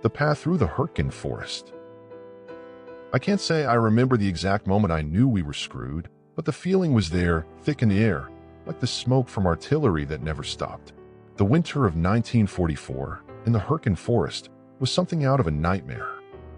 The path through the Hürtgen Forest. I can't say I remember the exact moment I knew we were screwed, but the feeling was there, thick in the air, like the smoke from artillery that never stopped. The winter of 1944, in the Hürtgen Forest, was something out of a nightmare.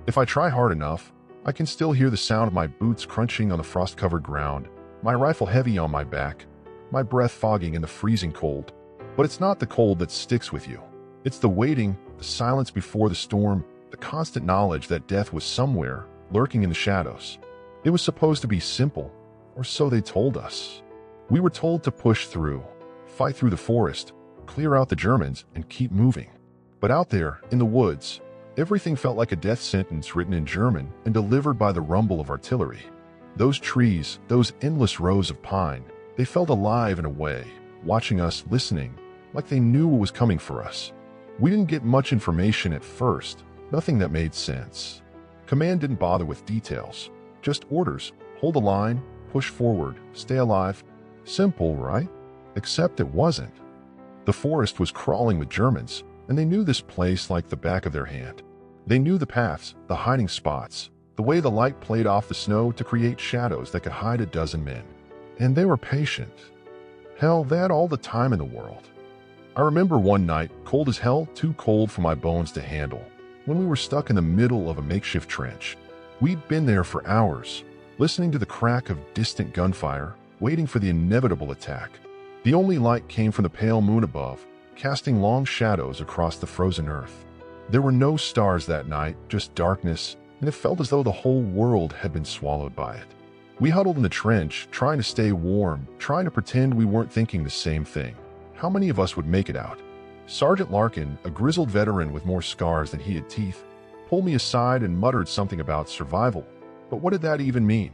If I try hard enough, I can still hear the sound of my boots crunching on the frost-covered ground, my rifle heavy on my back, my breath fogging in the freezing cold. But it's not the cold that sticks with you. It's the waiting, the silence before the storm, the constant knowledge that death was somewhere, lurking in the shadows. It was supposed to be simple, or so they told us. We were told to push through, fight through the forest, clear out the Germans, and keep moving. But out there, in the woods, everything felt like a death sentence written in German and delivered by the rumble of artillery. Those trees, those endless rows of pine, they felt alive in a way, watching us, listening, like they knew what was coming for us. We didn't get much information at first, nothing that made sense. Command didn't bother with details, just orders, hold the line, push forward, stay alive. Simple, right? Except it wasn't. The forest was crawling with Germans, and they knew this place like the back of their hand. They knew the paths, the hiding spots, the way the light played off the snow to create shadows that could hide a dozen men. And they were patient. Hell, they had all the time in the world. I remember one night, cold as hell, too cold for my bones to handle, when we were stuck in the middle of a makeshift trench. We'd been there for hours, listening to the crack of distant gunfire, waiting for the inevitable attack. The only light came from the pale moon above, casting long shadows across the frozen earth. There were no stars that night, just darkness, and it felt as though the whole world had been swallowed by it. We huddled in the trench, trying to stay warm, trying to pretend we weren't thinking the same thing. How many of us would make it out? Sergeant Larkin, a grizzled veteran with more scars than he had teeth, pulled me aside and muttered something about survival. But what did that even mean?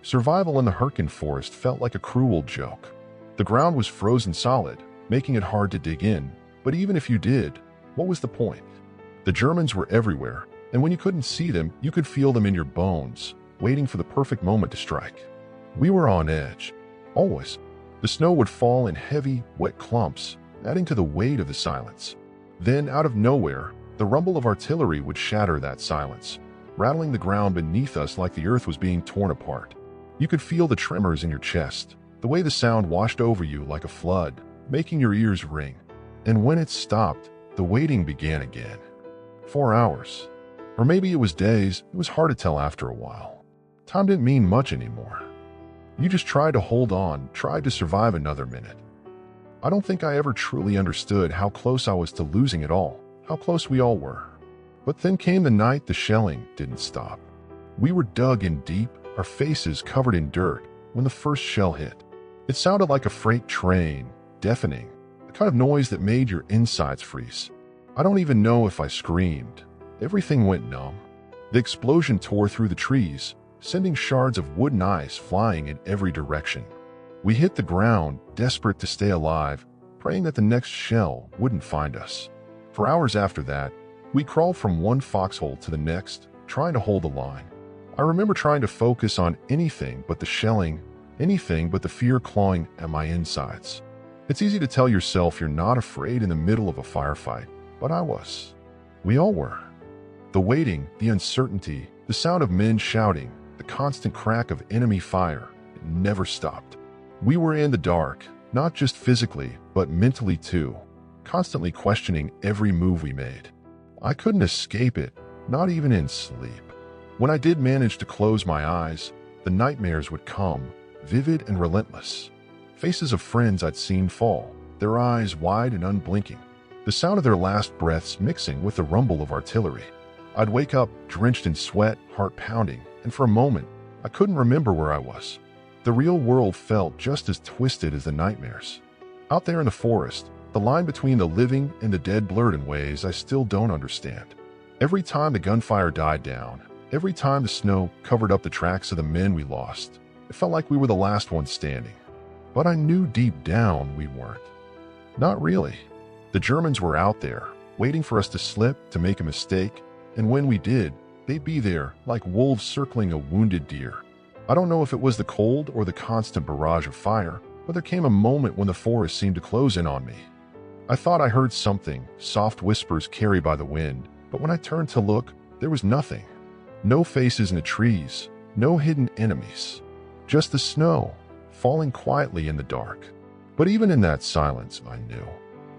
Survival in the Hürtgen Forest felt like a cruel joke. The ground was frozen solid, making it hard to dig in, but even if you did, what was the point? The Germans were everywhere, and when you couldn't see them, you could feel them in your bones, waiting for the perfect moment to strike. We were on edge, always. The snow would fall in heavy, wet clumps, adding to the weight of the silence. Then, out of nowhere, the rumble of artillery would shatter that silence, rattling the ground beneath us like the earth was being torn apart. You could feel the tremors in your chest, the way the sound washed over you like a flood, making your ears ring. And when it stopped, the waiting began again. 4 hours. Or maybe it was days. It was hard to tell after a while. Time didn't mean much anymore. You just tried to hold on, tried to survive another minute. I don't think I ever truly understood how close I was to losing it all, how close we all were. But then came the night the shelling didn't stop. We were dug in deep, our faces covered in dirt, when the first shell hit. It sounded like a freight train, deafening, the kind of noise that made your insides freeze. I don't even know if I screamed. Everything went numb. The explosion tore through the trees, sending shards of wood and ice flying in every direction. We hit the ground, desperate to stay alive, praying that the next shell wouldn't find us. For hours after that, we crawled from one foxhole to the next, trying to hold the line. I remember trying to focus on anything but the shelling, anything but the fear clawing at my insides. It's easy to tell yourself you're not afraid in the middle of a firefight, but I was. We all were. The waiting, the uncertainty, the sound of men shouting, the constant crack of enemy fire, it never stopped. We were in the dark, not just physically, but mentally too, constantly questioning every move we made. I couldn't escape it, not even in sleep. When I did manage to close my eyes, the nightmares would come, vivid and relentless. Faces of friends I'd seen fall, their eyes wide and unblinking, the sound of their last breaths mixing with the rumble of artillery. I'd wake up, drenched in sweat, heart pounding, and for a moment, I couldn't remember where I was. The real world felt just as twisted as the nightmares. Out there in the forest, the line between the living and the dead blurred in ways I still don't understand. Every time the gunfire died down, every time the snow covered up the tracks of the men we lost, it felt like we were the last ones standing. But I knew deep down we weren't. Not really. The Germans were out there, waiting for us to slip, to make a mistake, and when we did, they'd be there, like wolves circling a wounded deer. I don't know if it was the cold or the constant barrage of fire, but there came a moment when the forest seemed to close in on me. I thought I heard something, soft whispers carried by the wind, But when I turned to look, there was nothing. No faces in the trees, no hidden enemies. Just the snow, falling quietly in the dark. But even in that silence, I knew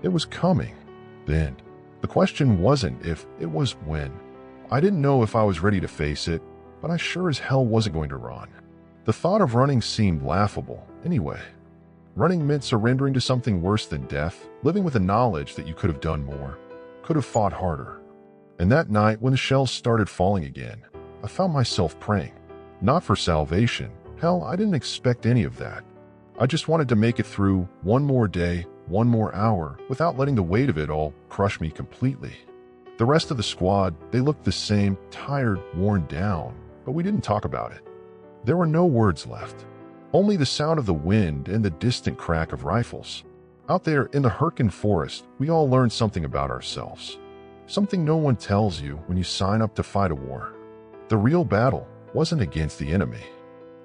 it was coming. Then, the question wasn't if, it was when. I didn't know if I was ready to face it, but I sure as hell wasn't going to run. The thought of running seemed laughable, anyway. Running meant surrendering to something worse than death, living with the knowledge that you could have done more, could have fought harder. And that night, when the shells started falling again, I found myself praying. Not for salvation. Hell, I didn't expect any of that. I just wanted to make it through one more day, one more hour, without letting the weight of it all crush me completely. The rest of the squad, they looked the same, tired, worn down, but we didn't talk about it. There were no words left. Only the sound of the wind and the distant crack of rifles. Out there in the Hürtgen Forest, we all learned something about ourselves. Something no one tells you when you sign up to fight a war. The real battle wasn't against the enemy.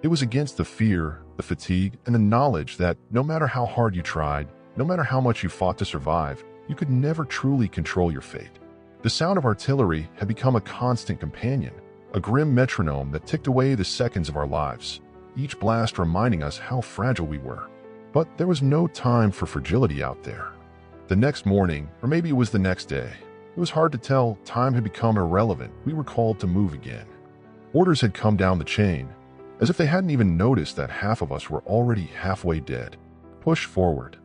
It was against the fear, the fatigue, and the knowledge that no matter how hard you tried, no matter how much you fought to survive, you could never truly control your fate. The sound of artillery had become a constant companion, a grim metronome that ticked away the seconds of our lives, each blast reminding us how fragile we were. But there was no time for fragility out there. The next morning, or maybe it was the next day, it was hard to tell. Time had become irrelevant. We were called to move again. Orders had come down the chain, as if they hadn't even noticed that half of us were already halfway dead. Push forward.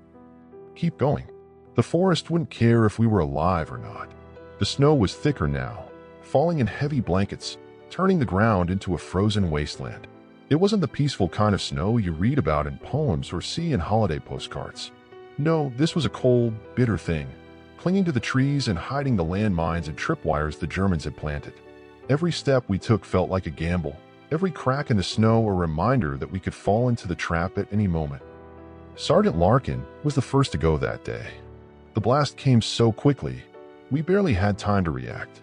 Keep going. The forest wouldn't care if we were alive or not. The snow was thicker now, falling in heavy blankets, turning the ground into a frozen wasteland. It wasn't the peaceful kind of snow you read about in poems or see in holiday postcards. No, this was a cold, bitter thing, clinging to the trees and hiding the landmines and tripwires the Germans had planted. Every step we took felt like a gamble, every crack in the snow a reminder that we could fall into the trap at any moment. Sergeant Larkin was the first to go that day. The blast came so quickly, we barely had time to react.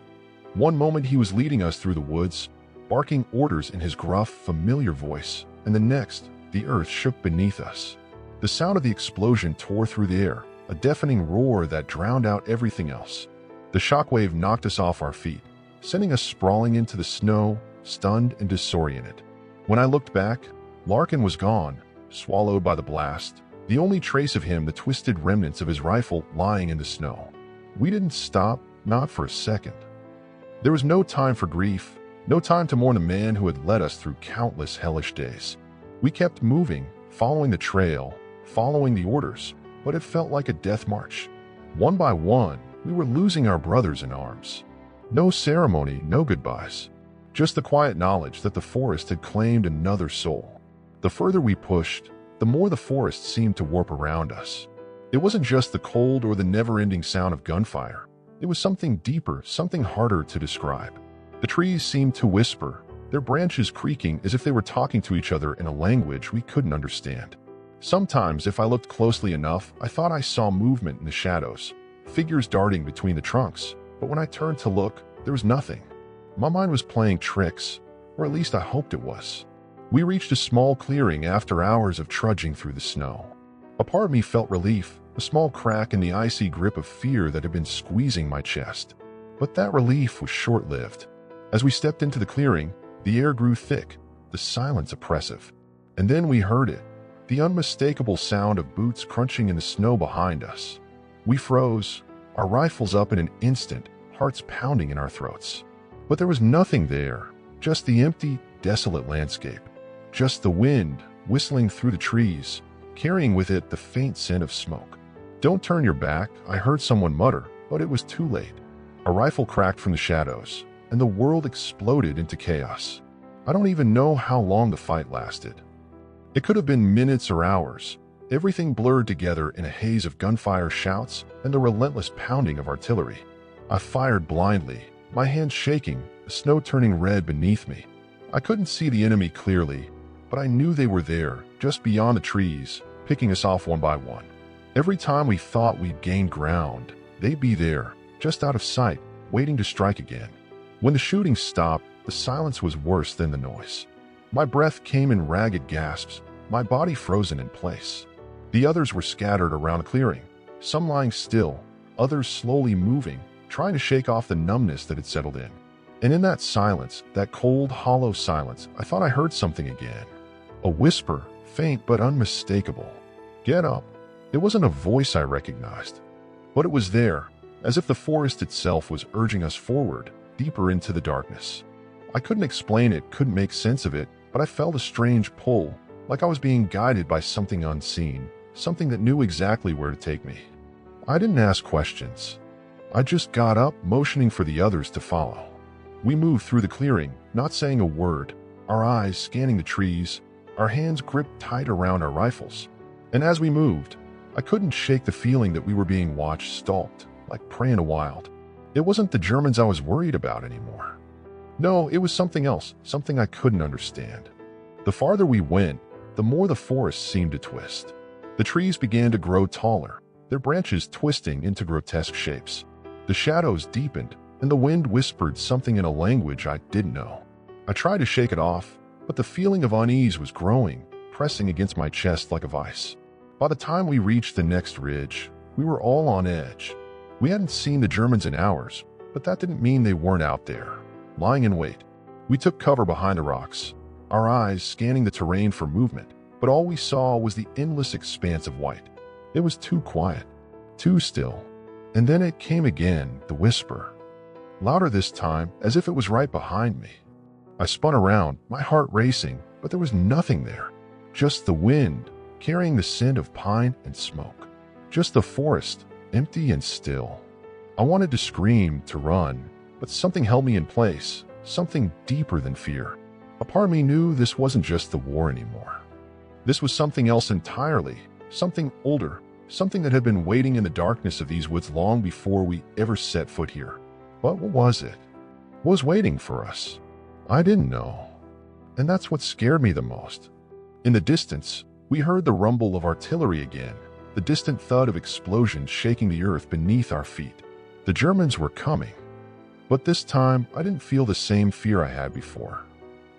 One moment he was leading us through the woods, barking orders in his gruff, familiar voice, and the next, the earth shook beneath us. The sound of the explosion tore through the air, a deafening roar that drowned out everything else. The shockwave knocked us off our feet, sending us sprawling into the snow, stunned and disoriented. When I looked back, Larkin was gone, swallowed by the blast, the only trace of him the twisted remnants of his rifle lying in the snow. We didn't stop, not for a second. There was no time for grief, no time to mourn the man who had led us through countless hellish days. We kept moving, following the trail, following the orders, but it felt like a death march. One by one, we were losing our brothers in arms. No ceremony, no goodbyes. Just the quiet knowledge that the forest had claimed another soul. The further we pushed, the more the forest seemed to warp around us. It wasn't just the cold or the never-ending sound of gunfire. It was something deeper, something harder to describe. The trees seemed to whisper, their branches creaking as if they were talking to each other in a language we couldn't understand. Sometimes, if I looked closely enough, I thought I saw movement in the shadows, figures darting between the trunks. But when I turned to look, there was nothing. My mind was playing tricks, or at least I hoped it was. We reached a small clearing after hours of trudging through the snow. A part of me felt relief, a small crack in the icy grip of fear that had been squeezing my chest. But that relief was short-lived. As we stepped into the clearing, the air grew thick, the silence oppressive. And then we heard it, the unmistakable sound of boots crunching in the snow behind us. We froze, our rifles up in an instant, hearts pounding in our throats. But there was nothing there, just the empty, desolate landscape. Just the wind, whistling through the trees, carrying with it the faint scent of smoke. "Don't turn your back," I heard someone mutter, but it was too late. A rifle cracked from the shadows, and the world exploded into chaos. I don't even know how long the fight lasted. It could have been minutes or hours. Everything blurred together in a haze of gunfire shouts and the relentless pounding of artillery. I fired blindly, my hands shaking, the snow turning red beneath me. I couldn't see the enemy clearly, but I knew they were there, just beyond the trees, picking us off one by one. Every time we thought we'd gained ground, they'd be there, just out of sight, waiting to strike again. When the shooting stopped, the silence was worse than the noise. My breath came in ragged gasps, my body frozen in place. The others were scattered around the clearing, some lying still, others slowly moving, trying to shake off the numbness that had settled in. And in that silence, that cold, hollow silence, I thought I heard something again. A whisper, faint but unmistakable. "Get up." It wasn't a voice I recognized, but it was there, as if the forest itself was urging us forward, deeper into the darkness. I couldn't explain it, couldn't make sense of it, but I felt a strange pull, like I was being guided by something unseen, something that knew exactly where to take me. I didn't ask questions. I just got up, motioning for the others to follow. We moved through the clearing, not saying a word, our eyes scanning the trees, our hands gripped tight around our rifles. And as we moved, I couldn't shake the feeling that we were being watched, stalked, like prey in a wild. It wasn't the Germans I was worried about anymore. No, it was something else, something I couldn't understand. The farther we went, the more the forest seemed to twist. The trees began to grow taller, their branches twisting into grotesque shapes. The shadows deepened, and the wind whispered something in a language I didn't know. I tried to shake it off, but the feeling of unease was growing, pressing against my chest like a vice. By the time we reached the next ridge, we were all on edge. We hadn't seen the Germans in hours, but that didn't mean they weren't out there, lying in wait. We took cover behind the rocks, our eyes scanning the terrain for movement, but all we saw was the endless expanse of white. It was too quiet, too still. And then it came again, the whisper. Louder this time, as if it was right behind me. I spun around, my heart racing, but there was nothing there. Just the wind, carrying the scent of pine and smoke. Just the forest, empty and still. I wanted to scream, to run, but something held me in place, something deeper than fear. A part of me knew this wasn't just the war anymore. This was something else entirely, something older, something that had been waiting in the darkness of these woods long before we ever set foot here. But what was it? What was waiting for us? I didn't know. And that's what scared me the most. In the distance, we heard the rumble of artillery again, the distant thud of explosions shaking the earth beneath our feet. The Germans were coming. But this time, I didn't feel the same fear I had before.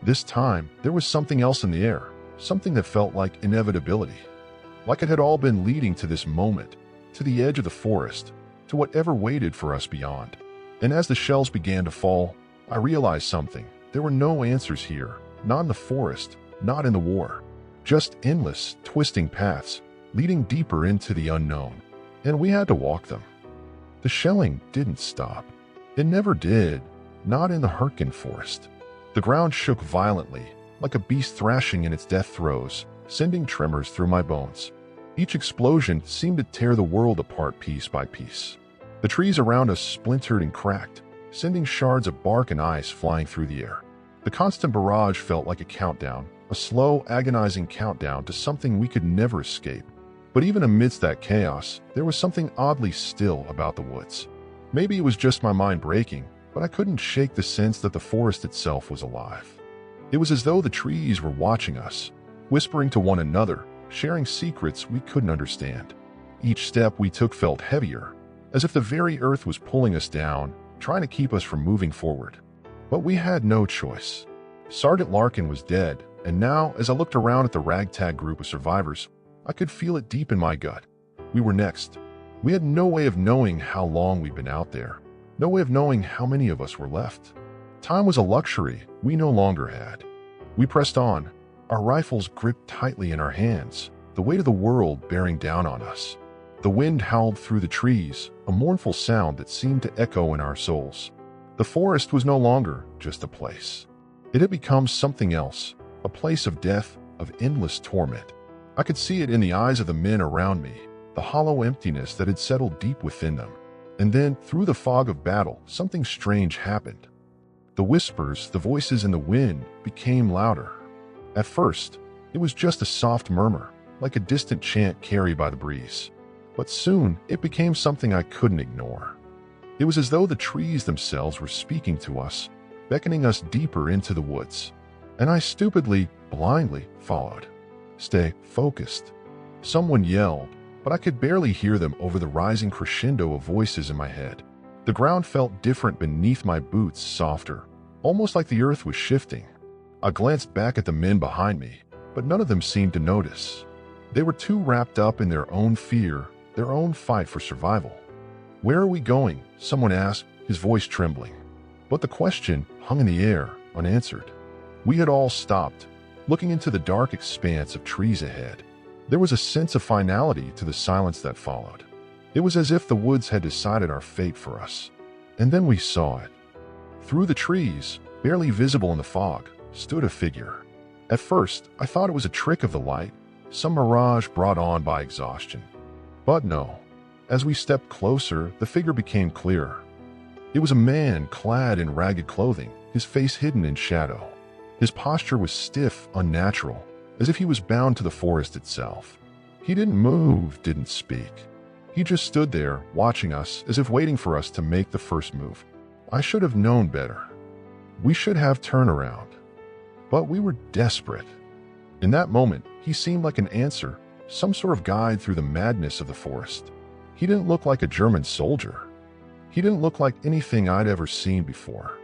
This time, there was something else in the air, something that felt like inevitability. Like it had all been leading to this moment, to the edge of the forest, to whatever waited for us beyond. And as the shells began to fall, I realized something. There were no answers here, not in the forest, not in the war. Just endless, twisting paths, leading deeper into the unknown. And we had to walk them. The shelling didn't stop. It never did, not in the Hürtgen Forest. The ground shook violently, like a beast thrashing in its death throes, sending tremors through my bones. Each explosion seemed to tear the world apart piece by piece. The trees around us splintered and cracked, sending shards of bark and ice flying through the air. The constant barrage felt like a countdown, a slow, agonizing countdown to something we could never escape. But even amidst that chaos, there was something oddly still about the woods. Maybe it was just my mind breaking, but I couldn't shake the sense that the forest itself was alive. It was as though the trees were watching us, whispering to one another, sharing secrets we couldn't understand. Each step we took felt heavier, as if the very earth was pulling us down, trying to keep us from moving forward. But we had no choice. Sergeant Larkin was dead, and now, as I looked around at the ragtag group of survivors, I could feel it deep in my gut. We were next. We had no way of knowing how long we'd been out there, no way of knowing how many of us were left. Time was a luxury we no longer had. We pressed on, our rifles gripped tightly in our hands, the weight of the world bearing down on us. The wind howled through the trees, a mournful sound that seemed to echo in our souls. The forest was no longer just a place. It had become something else, a place of death, of endless torment. I could see it in the eyes of the men around me, the hollow emptiness that had settled deep within them. And then, through the fog of battle, something strange happened. The whispers, the voices in the wind, became louder. At first, it was just a soft murmur, like a distant chant carried by the breeze. But soon, it became something I couldn't ignore. It was as though the trees themselves were speaking to us, beckoning us deeper into the woods. And I stupidly, blindly followed. Stay focused. Someone yelled, but I could barely hear them over the rising crescendo of voices in my head. The ground felt different beneath my boots, softer, almost like the earth was shifting. I glanced back at the men behind me, but none of them seemed to notice. They were too wrapped up in their own fear, their own fight for survival. "Where are we going?" someone asked, his voice trembling. But the question hung in the air, unanswered. We had all stopped, looking into the dark expanse of trees ahead. There was a sense of finality to the silence that followed. It was as if the woods had decided our fate for us. And then we saw it. Through the trees, barely visible in the fog, stood a figure. At first, I thought it was a trick of the light, some mirage brought on by exhaustion. But no. As we stepped closer, the figure became clearer. It was a man clad in ragged clothing, his face hidden in shadow. His posture was stiff, unnatural, as if he was bound to the forest itself. He didn't move, didn't speak. He just stood there, watching us, as if waiting for us to make the first move. I should have known better. We should have turned around. But we were desperate. In that moment, he seemed like an answer, some sort of guide through the madness of the forest. He didn't look like a German soldier. He didn't look like anything I'd ever seen before.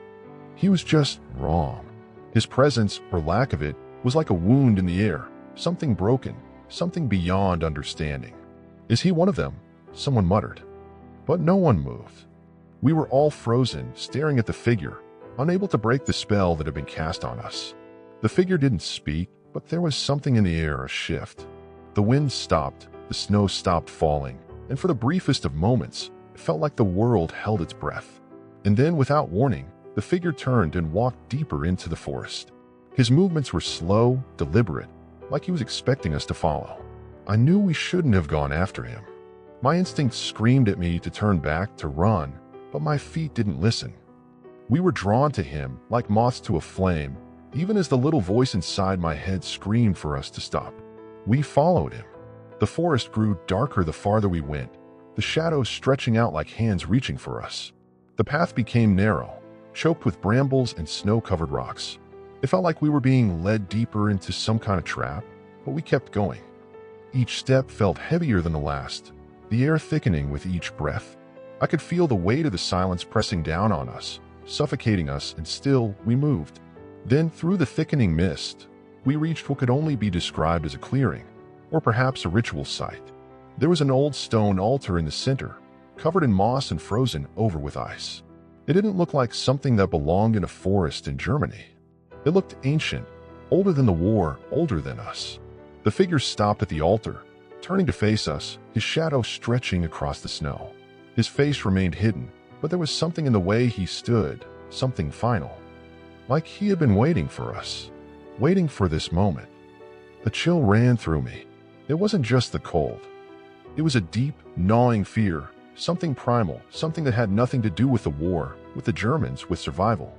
He was just wrong. His presence, or lack of it, was like a wound in the air, something broken, something beyond understanding. "Is he one of them?" someone muttered. But no one moved. We were all frozen, staring at the figure, unable to break the spell that had been cast on us. The figure didn't speak, but there was something in the air, a shift. The wind stopped, the snow stopped falling, and for the briefest of moments, it felt like the world held its breath. And then, without warning, the figure turned and walked deeper into the forest. His movements were slow, deliberate, like he was expecting us to follow. I knew we shouldn't have gone after him. My instinct screamed at me to turn back, to run, but my feet didn't listen. We were drawn to him, like moths to a flame, even as the little voice inside my head screamed for us to stop. We followed him. The forest grew darker the farther we went, the shadows stretching out like hands reaching for us. The path became narrow, choked with brambles and snow-covered rocks. It felt like we were being led deeper into some kind of trap, but we kept going. Each step felt heavier than the last, the air thickening with each breath. I could feel the weight of the silence pressing down on us, suffocating us, and still we moved. Then, through the thickening mist, we reached what could only be described as a clearing, or perhaps a ritual site. There was an old stone altar in the center, covered in moss and frozen over with ice. It didn't look like something that belonged in a forest in Germany. It looked ancient, older than the war, older than us. The figure stopped at the altar, turning to face us, his shadow stretching across the snow. His face remained hidden, but there was something in the way he stood, something final. Like he had been waiting for us, waiting for this moment. A chill ran through me. It wasn't just the cold. It was a deep, gnawing fear, something primal, something that had nothing to do with the war, with the Germans, with survival.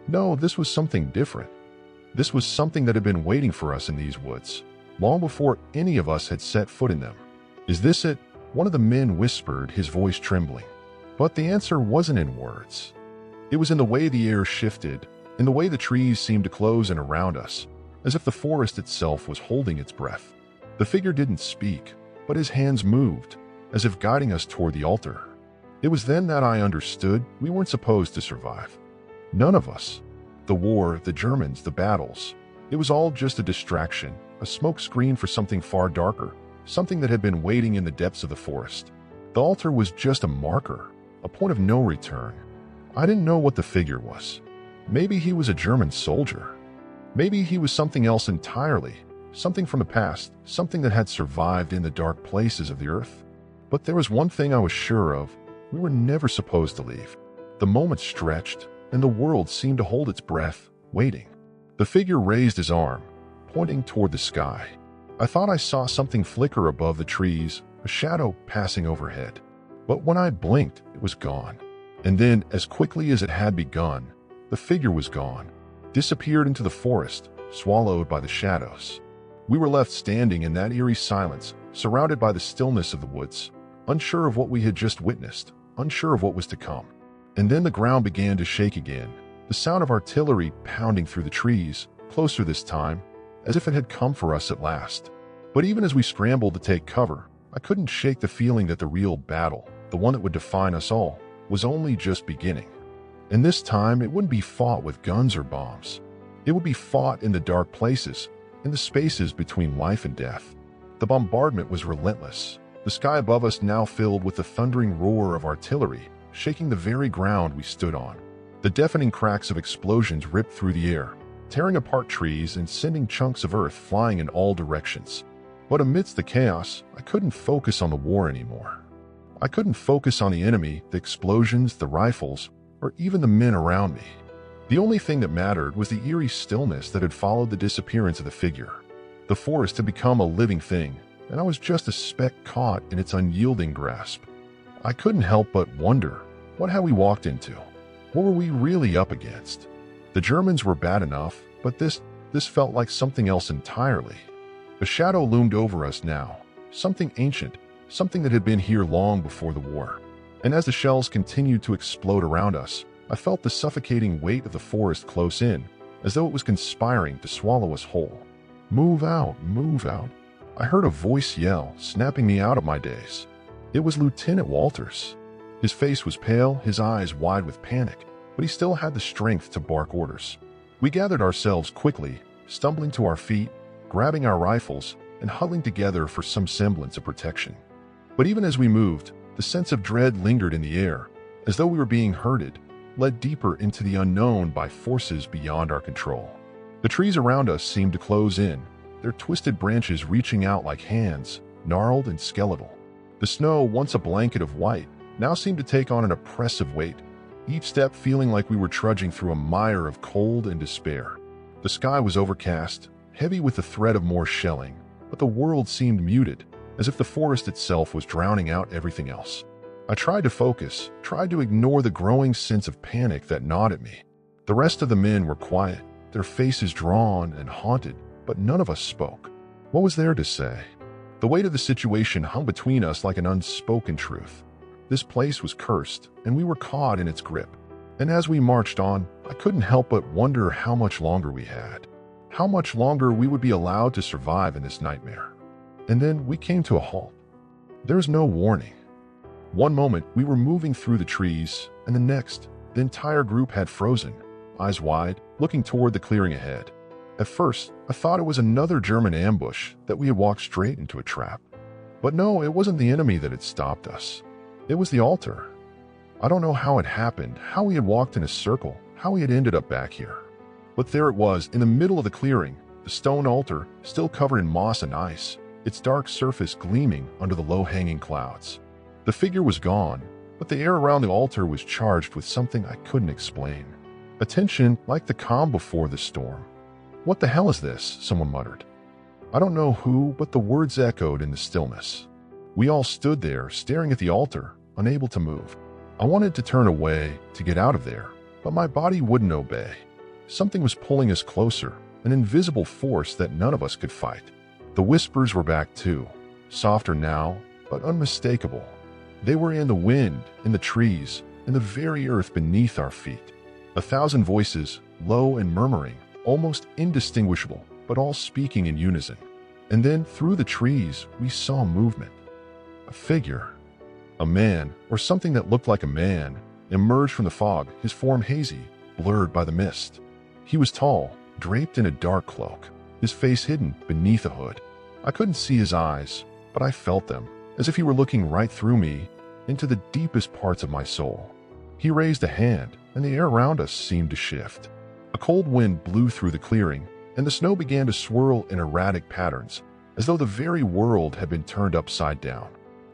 No, this was something different. This was something that had been waiting for us in these woods, long before any of us had set foot in them. "Is this it?" one of the men whispered, his voice trembling. But the answer wasn't in words. It was in the way the air shifted, in the way the trees seemed to close in around us, as if the forest itself was holding its breath. The figure didn't speak, but his hands moved, as if guiding us toward the altar. It was then that I understood we weren't supposed to survive. None of us. The war, the Germans, the battles. It was all just a distraction, a smoke screen for something far darker, something that had been waiting in the depths of the forest. The altar was just a marker, a point of no return. I didn't know what the figure was. Maybe he was a German soldier. Maybe he was something else entirely, something from the past, something that had survived in the dark places of the earth. But there was one thing I was sure of: we were never supposed to leave. The moment stretched, and the world seemed to hold its breath, waiting. The figure raised his arm, pointing toward the sky. I thought I saw something flicker above the trees, a shadow passing overhead. But when I blinked, it was gone. And then, as quickly as it had begun, the figure was gone, disappeared into the forest, swallowed by the shadows. We were left standing in that eerie silence, surrounded by the stillness of the woods, unsure of what we had just witnessed, unsure of what was to come. And then the ground began to shake again, the sound of artillery pounding through the trees, closer this time, as if it had come for us at last. But even as we scrambled to take cover, I couldn't shake the feeling that the real battle, the one that would define us all, was only just beginning. And this time, it wouldn't be fought with guns or bombs. It would be fought in the dark places, in the spaces between life and death. The bombardment was relentless, the sky above us now filled with the thundering roar of artillery, shaking the very ground we stood on. The deafening cracks of explosions ripped through the air, tearing apart trees and sending chunks of earth flying in all directions. But amidst the chaos, I couldn't focus on the war anymore. I couldn't focus on the enemy, the explosions, the rifles, or even the men around me. The only thing that mattered was the eerie stillness that had followed the disappearance of the figure. The forest had become a living thing, and I was just a speck caught in its unyielding grasp. I couldn't help but wonder, what had we walked into? What were we really up against? The Germans were bad enough, but this felt like something else entirely. A shadow loomed over us now, something ancient, something that had been here long before the war. And as the shells continued to explode around us, I felt the suffocating weight of the forest close in, as though it was conspiring to swallow us whole. Move out, move out. I heard a voice yell, snapping me out of my daze. It was Lieutenant Walters. His face was pale, his eyes wide with panic, but he still had the strength to bark orders. We gathered ourselves quickly, stumbling to our feet, grabbing our rifles, and huddling together for some semblance of protection. But even as we moved, the sense of dread lingered in the air, as though we were being herded, led deeper into the unknown by forces beyond our control. The trees around us seemed to close in, their twisted branches reaching out like hands, gnarled and skeletal. The snow, once a blanket of white, now seemed to take on an oppressive weight, each step feeling like we were trudging through a mire of cold and despair. The sky was overcast, heavy with the threat of more shelling, but the world seemed muted, as if the forest itself was drowning out everything else. I tried to focus, tried to ignore the growing sense of panic that gnawed at me. The rest of the men were quiet, their faces drawn and haunted, but none of us spoke. What was there to say? The weight of the situation hung between us like an unspoken truth. This place was cursed, and we were caught in its grip. And as we marched on, I couldn't help but wonder how much longer we had. How much longer we would be allowed to survive in this nightmare. And then we came to a halt. There was no warning. One moment, we were moving through the trees, and the next, the entire group had frozen, eyes wide, looking toward the clearing ahead. At first, I thought it was another German ambush, that we had walked straight into a trap. But no, it wasn't the enemy that had stopped us. It was the altar. I don't know how it happened, how we had walked in a circle, how we had ended up back here. But there it was, in the middle of the clearing, the stone altar, still covered in moss and ice, its dark surface gleaming under the low-hanging clouds. The figure was gone, but the air around the altar was charged with something I couldn't explain. A tension like the calm before the storm. "What the hell is this?" someone muttered. I don't know who, but the words echoed in the stillness. We all stood there, staring at the altar, unable to move. I wanted to turn away, to get out of there, but my body wouldn't obey. Something was pulling us closer, an invisible force that none of us could fight. The whispers were back too, softer now, but unmistakable. They were in the wind, in the trees, in the very earth beneath our feet. 1,000 voices, low and murmuring, almost indistinguishable, but all speaking in unison. And then, through the trees, we saw movement. A figure. A man, or something that looked like a man, emerged from the fog, his form hazy, blurred by the mist. He was tall, draped in a dark cloak, his face hidden beneath a hood. I couldn't see his eyes, but I felt them, as if he were looking right through me, into the deepest parts of my soul. He raised a hand, and the air around us seemed to shift. A cold wind blew through the clearing, and the snow began to swirl in erratic patterns, as though the very world had been turned upside down.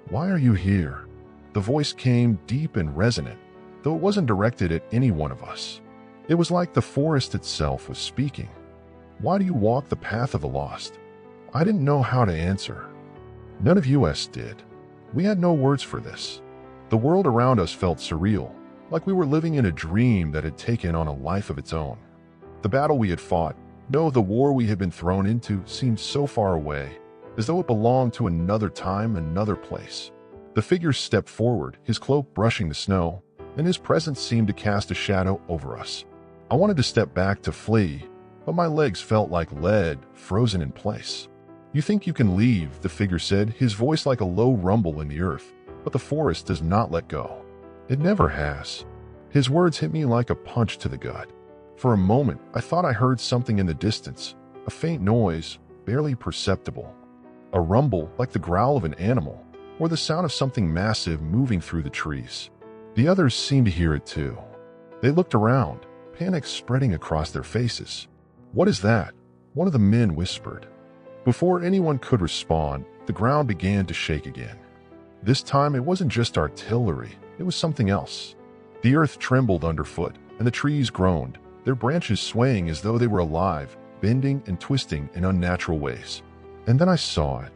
"Why are you here?" The voice came deep and resonant, though it wasn't directed at any one of us. It was like the forest itself was speaking. "Why do you walk the path of the lost?" I didn't know how to answer. None of us did. We had no words for this. The world around us felt surreal, like we were living in a dream that had taken on a life of its own. The battle we had fought, no, the war we had been thrown into, seemed so far away, as though it belonged to another time, another place. The figure stepped forward, his cloak brushing the snow, and his presence seemed to cast a shadow over us. I wanted to step back to flee, but my legs felt like lead, frozen in place. "You think you can leave," the figure said, his voice like a low rumble in the earth, "but the forest does not let go. It never has." His words hit me like a punch to the gut. For a moment, I thought I heard something in the distance, a faint noise, barely perceptible. A rumble like the growl of an animal, or the sound of something massive moving through the trees. The others seemed to hear it too. They looked around, panic spreading across their faces. "What is that?" one of the men whispered. Before anyone could respond, the ground began to shake again. This time it wasn't just artillery, it was something else. The earth trembled underfoot, and the trees groaned, their branches swaying as though they were alive, bending and twisting in unnatural ways. And then I saw it.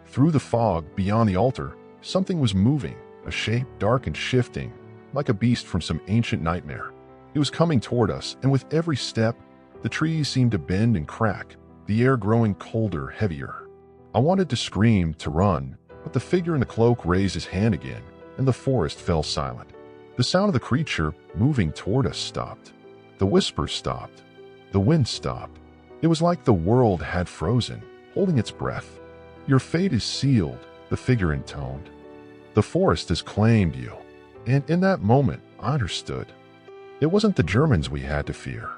Through the fog, beyond the altar, something was moving, a shape dark and shifting, like a beast from some ancient nightmare. It was coming toward us, and with every step, the trees seemed to bend and crack, the air growing colder, heavier. I wanted to scream, to run, but the figure in the cloak raised his hand again, and the forest fell silent. The sound of the creature moving toward us stopped. The whispers stopped. The wind stopped. It was like the world had frozen, holding its breath. "Your fate is sealed," the figure intoned. "The forest has claimed you." And in that moment, I understood. It wasn't the Germans we had to fear.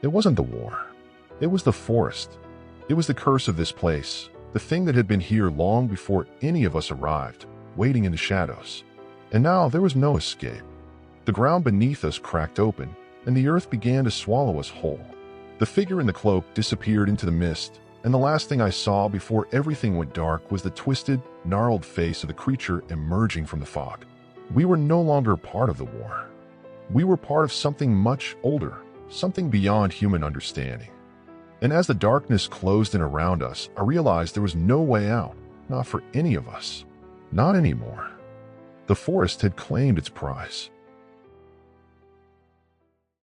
It wasn't the war. It was the forest. It was the curse of this place, the thing that had been here long before any of us arrived, waiting in the shadows. And now there was no escape. The ground beneath us cracked open, and the earth began to swallow us whole. The figure in the cloak disappeared into the mist, and the last thing I saw before everything went dark was the twisted, gnarled face of the creature emerging from the fog. We were no longer part of the war. We were part of something much older, something beyond human understanding. And as the darkness closed in around us, I realized there was no way out, not for any of us. Not anymore. The forest had claimed its prize.